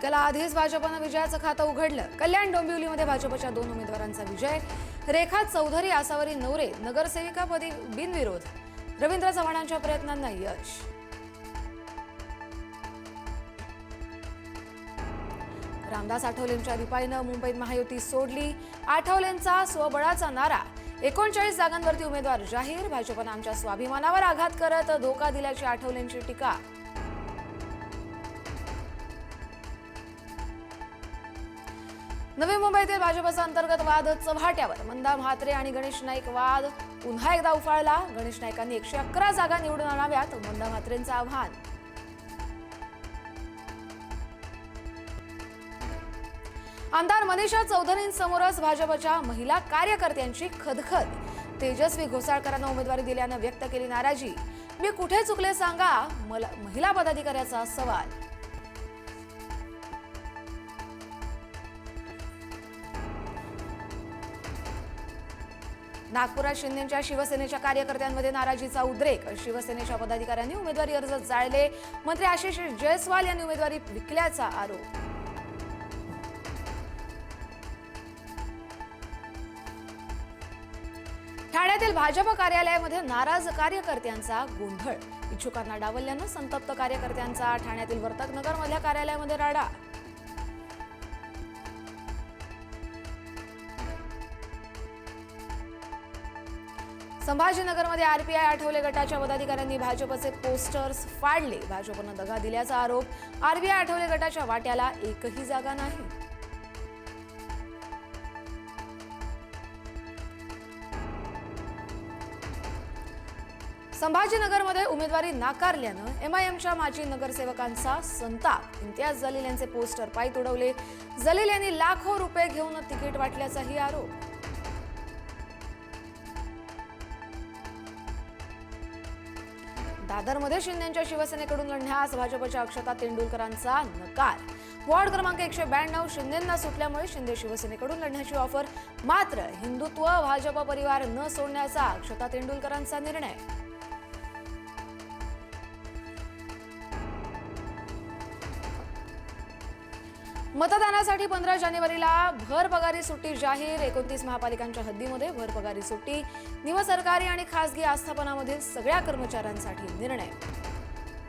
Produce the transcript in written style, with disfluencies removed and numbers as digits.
निकाला आधीच भाजपनं विजयाचं खातं उघडलं। कल्याण डोंबिवलीमध्ये भाजपच्या 2 उमेदवारांचा विजय। रेखा चौधरी आसावरी नवरे नगरसेविकापदी बिनविरोध। रवींद्र चव्हाणांच्या प्रयत्नांना यश। रामदास आठवलेंच्या रिपाईनं मुंबईत महायुती सोडली। आठवलेंचा स्वबळाचा नारा। 39 जागांवरती उमेदवार जाहीर। भाजपनं आमच्या स्वाभिमानावर आघात करत धोका दिल्याची आठवलेंची टीका। नवी मुंबईतील भाजपचा अंतर्गत वाद चव्हाट्यावर। मंदा म्हात्रे आणि गणेश नाईक वाद पुन्हा एकदा उफाळला। गणेश नाईकांनी 111 जागा निवडून आणाव्यात, मंदा म्हात्रेंचं आव्हान। आमदार मनीषा चौधरींसमोरच भाजपच्या महिला कार्यकर्त्यांची खदखद। तेजस्वी घोसाळकरांना उमेदवारी दिल्यानं व्यक्त केली नाराजी। मी कुठे चुकले सांगा, महिला पदाधिकाऱ्याचा सवाल। नागपुरात शिंदेच्या शिवसेनेच्या कार्यकर्त्यांमध्ये नाराजीचा उद्रेक। शिवसेनेच्या पदाधिकाऱ्यांनी उमेदवारी अर्ज जाळले। मंत्री आशिष जयस्वाल यांनी उमेदवारी विकल्याचा आरोप। ठाण्यातील भाजप कार्यालयामध्ये नाराज कार्यकर्त्यांचा गोंधळ। इच्छुकांना डावलल्यानं संतप्त कार्यकर्त्यांचा ठाण्यातील वर्तकनगरमधल्या कार्यालयामध्ये राडा। संभाजीनगरमध्ये आरपीआय आठवले गटाच्या पदाधिकाऱ्यांनी भाजपचे पोस्टर्स फाडले। भाजपनं दगा दिल्याचा आरोप। आरपीआय आठवले गटाच्या वाट्याला एकही जागा नाही। संभाजीनगरमध्ये उमेदवारी नाकारल्यानं एमआयएमच्या माजी नगरसेवकांचा संताप। इम्तियाज जलील यांचे पोस्टर पायी तुडवले। जलील यांनी लाखो रुपये घेऊन तिकीट वाटल्याचाही आरोप। दादरमध्ये शिंदेच्या शिवसेनेकडून लढण्यास भाजपच्या अक्षता तेंडुलकरांचा नकार। वॉर्ड क्रमांक 192 शिंदेंना सुटल्यामुळे शिंदे शिवसेनेकडून लढण्याची ऑफर। मात्र हिंदुत्व भाजप परिवार न सोडण्याचा अक्षता तेंडुलकरांचा निर्णय। मतदानासाठी 15 जानेवारीला भरपगारी सुट्टी जाहीर। 29 महापालिकांच्या हद्दीमध्ये भरपगारी सुट्टी। निमसरकारी आणि खासगी आस्थापनामधील सगळ्या कर्मचाऱ्यांसाठी निर्णय।